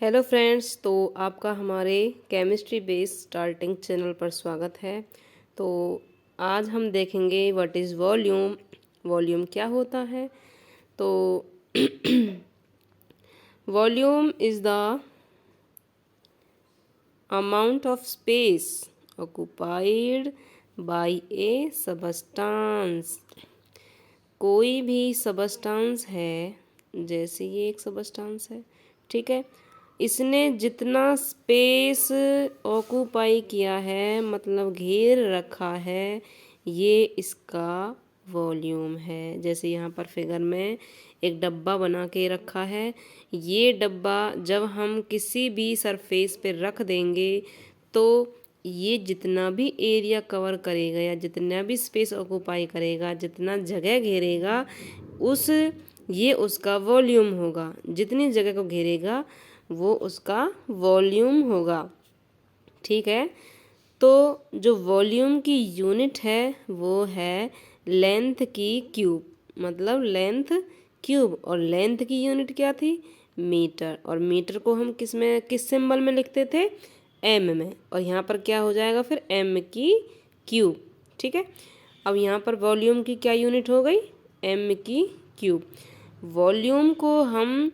Hello friends, तो आपका हमारे केमिस्ट्री बेस्ड स्टार्टिंग चैनल पर स्वागत है। तो आज हम देखेंगे व्हाट इज़ वॉल्यूम। वॉल्यूम क्या होता है? तो volume is the amount of space occupied by A substance. कोई भी सबस्टांस है, जैसे ये एक सबस्टांस है, ठीक है। इसने जितना स्पेस ऑक्यूपाई किया है, मतलब घेर रखा है, ये इसका वॉल्यूम है। जैसे यहाँ पर फिगर में एक डब्बा बना के रखा है। ये डब्बा जब हम किसी भी सरफेस पे रख देंगे तो ये जितना भी एरिया कवर करेगा या जितना भी स्पेस ऑक्यूपाई करेगा, जितना जगह घेरेगा, ये उसका वॉल्यूम होगा। जितनी जगह को घेरेगा वो उसका वॉल्यूम होगा, ठीक है। तो जो वॉल्यूम की यूनिट है वो है लेंथ की क्यूब, मतलब लेंथ क्यूब। और लेंथ की यूनिट क्या थी? मीटर। और मीटर को हम किस सिंबल में लिखते थे? एम में। और यहाँ पर क्या हो जाएगा फिर? एम की क्यूब, ठीक है। अब यहाँ पर वॉल्यूम की क्या यूनिट हो गई? एम की क्यूब। वॉल्यूम को हम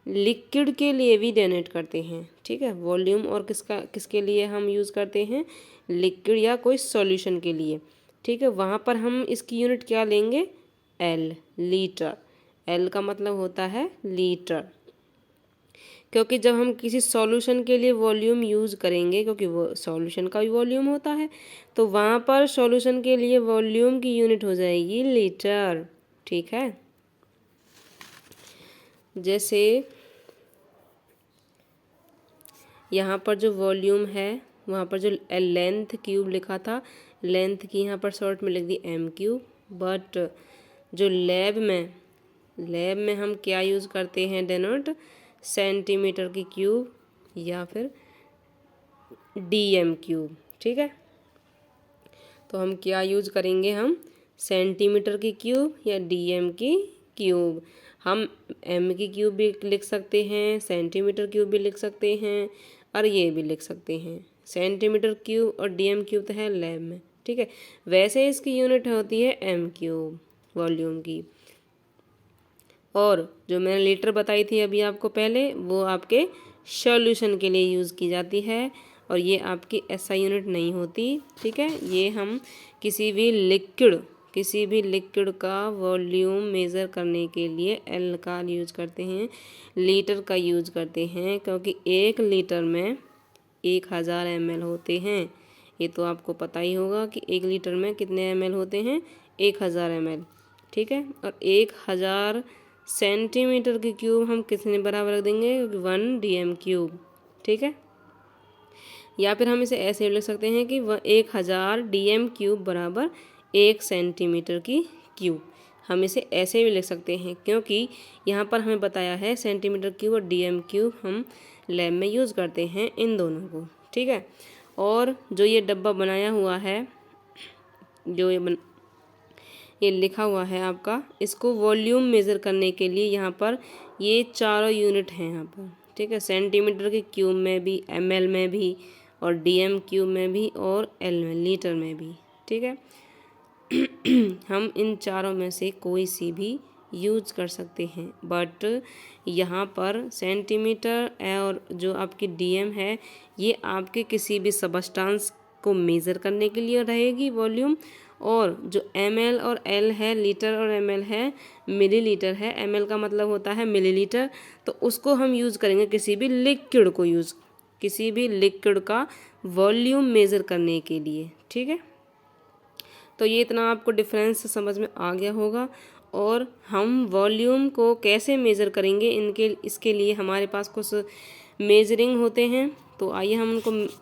लिक्विड के लिए भी डेनोट करते हैं, ठीक है। वॉल्यूम और किसके लिए हम यूज़ करते हैं? लिक्विड या कोई सॉल्यूशन के लिए, ठीक है। वहाँ पर हम इसकी यूनिट क्या लेंगे? L, litre. एल का मतलब होता है लीटर, क्योंकि जब हम किसी सॉल्यूशन के लिए वॉल्यूम यूज़ करेंगे, क्योंकि वो सॉल्यूशन का भी वॉल्यूम होता है, तो वहाँ पर सॉल्यूशन के लिए वॉल्यूम की यूनिट हो जाएगी लीटर, ठीक है। जैसे यहाँ पर जो वॉल्यूम है, वहाँ पर जो लेंथ क्यूब लिखा था, लेंथ की यहाँ पर शॉर्ट में लिख दी एम क्यूब। बट जो लैब में हम क्या यूज़ करते हैं डेनोट? सेंटीमीटर की क्यूब या फिर डीएम क्यूब, ठीक है। तो हम क्या यूज़ करेंगे? हम सेंटीमीटर की क्यूब या डीएम की क्यूब। हम एम की क्यूब भी लिख सकते हैं, सेंटीमीटर क्यूब भी लिख सकते हैं, और ये भी लिख सकते हैं। सेंटीमीटर क्यूब और डीएम क्यूब तो है लैब में, ठीक है। वैसे इसकी यूनिट होती है एम क्यूब, वॉल्यूम की। और जो मैंने लीटर बताई थी अभी आपको पहले, वो आपके सॉल्यूशन के लिए यूज़ की जाती है, और ये आपकी एसआई यूनिट नहीं होती, ठीक है। ये हम किसी भी लिक्विड का वॉल्यूम मेज़र करने के लिए एल का यूज़ करते हैं, लीटर का यूज़ करते हैं, क्योंकि 1 लीटर में 1000 ml होते हैं। ये तो आपको पता ही होगा कि 1 लीटर में कितने ml होते हैं? 1000 ml, ठीक है। और 1000 सेंटीमीटर की क्यूब हम कितने बराबर रख देंगे? 1 डीएम क्यूब, ठीक है। या फिर हम इसे ऐसे लिख सकते हैं कि 1000 डीएम क्यूब बराबर 1 सेंटीमीटर की क्यूब। हम इसे ऐसे भी लिख सकते हैं, क्योंकि यहाँ पर हमें बताया है सेंटीमीटर क्यूब और डीएम क्यूब हम लैब में यूज़ करते हैं इन दोनों को, ठीक है। और जो ये डब्बा बनाया हुआ है, जो ये लिखा हुआ है आपका, इसको वॉल्यूम मेज़र करने के लिए यहाँ पर ये चारों यूनिट हैं यहाँ पर, ठीक है। सेंटीमीटर के क्यूब में भी, एमएल में भी, और डीएम क्यूब में भी, और एल में, लीटर में भी, ठीक है। हम इन चारों में से कोई सी भी यूज कर सकते हैं, बट यहाँ पर सेंटीमीटर और जो आपकी डीएम है, ये आपके किसी भी सबस्टांस को मेज़र करने के लिए रहेगी वॉल्यूम। और जो एमएल और एल है, लीटर और एमएल है, मिलीलीटर है। एमएल का मतलब होता है मिलीलीटर, तो उसको हम यूज़ करेंगे किसी भी लिक्विड का वॉल्यूम मेज़र करने के लिए, ठीक है। तो ये इतना आपको डिफरेंस समझ में आ गया होगा। और हम वॉल्यूम को कैसे मेज़र करेंगे, इसके लिए हमारे पास कुछ मेजरिंग होते हैं। तो आइए हम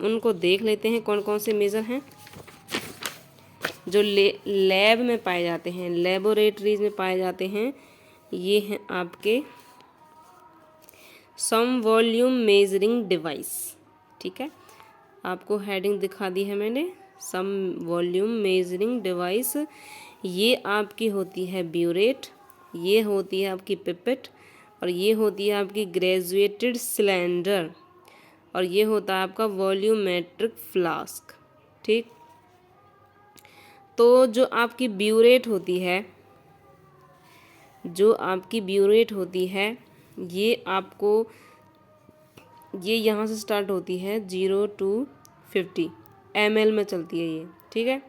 उनको देख लेते हैं, कौन कौन से मेज़र हैं जो लैब में पाए जाते हैं, लेबोरेटरीज में पाए जाते हैं। ये हैं आपके सम वॉल्यूम मेजरिंग डिवाइस, ठीक है। आपको हेडिंग दिखा दी है मैंने, सम वॉल्यूम मेजरिंग डिवाइस। ये आपकी होती है ब्यूरेट, ये होती है आपकी पिपेट, और ये होती है आपकी ग्रेजुएटेड सिलेंडर, और ये होता है आपका वॉल्यूमेट्रिक फ्लास्क। ठीक, तो जो आपकी ब्यूरेट होती है, जो आपकी ब्यूरेट होती है, ये आपको, ये यहाँ से स्टार्ट होती है 0 to 50 ml में चलती है ये। ठीक है,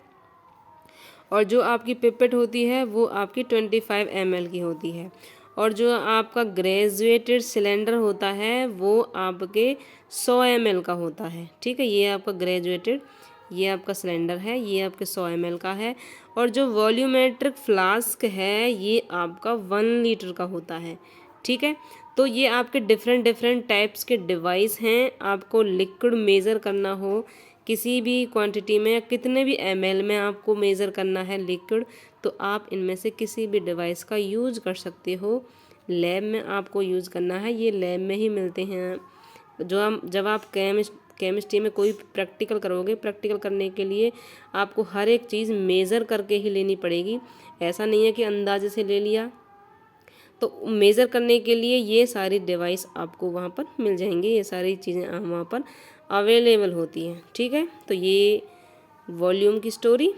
और जो आपकी पिपेट होती है वो आपकी 25 ml की होती है, और जो आपका ग्रेजुएटेड सिलेंडर होता है वो आपके 100 ml का होता है। ठीक है, ये आपका ग्रेजुएटेड, ये आपका सिलेंडर है, ये आपके 100 ml का है, और जो वॉल्यूमेट्रिक फ्लास्क है ये आपका 1 लीटर का होता है। ठीक है, तो ये आपके डिफरेंट डिफरेंट टाइप्स के डिवाइस हैं। आपको लिक्विड मेज़र करना हो किसी भी क्वांटिटी में या कितने भी ml में आपको मेज़र करना है लिक्विड, तो आप इनमें से किसी भी डिवाइस का यूज़ कर सकते हो। लैब में आपको यूज़ करना है, ये लैब में ही मिलते हैं। जब आप केमिस्ट्री में कोई प्रैक्टिकल करोगे, प्रैक्टिकल करने के लिए आपको हर एक चीज़ मेज़र करके ही लेनी पड़ेगी। ऐसा नहीं है कि अंदाजे से ले लिया। तो मेज़र करने के लिए ये सारी डिवाइस आपको वहाँ पर मिल जाएंगे, ये सारी चीज़ें वहाँ पर अवेलेबल होती हैं। ठीक है, तो ये वॉल्यूम की स्टोरी।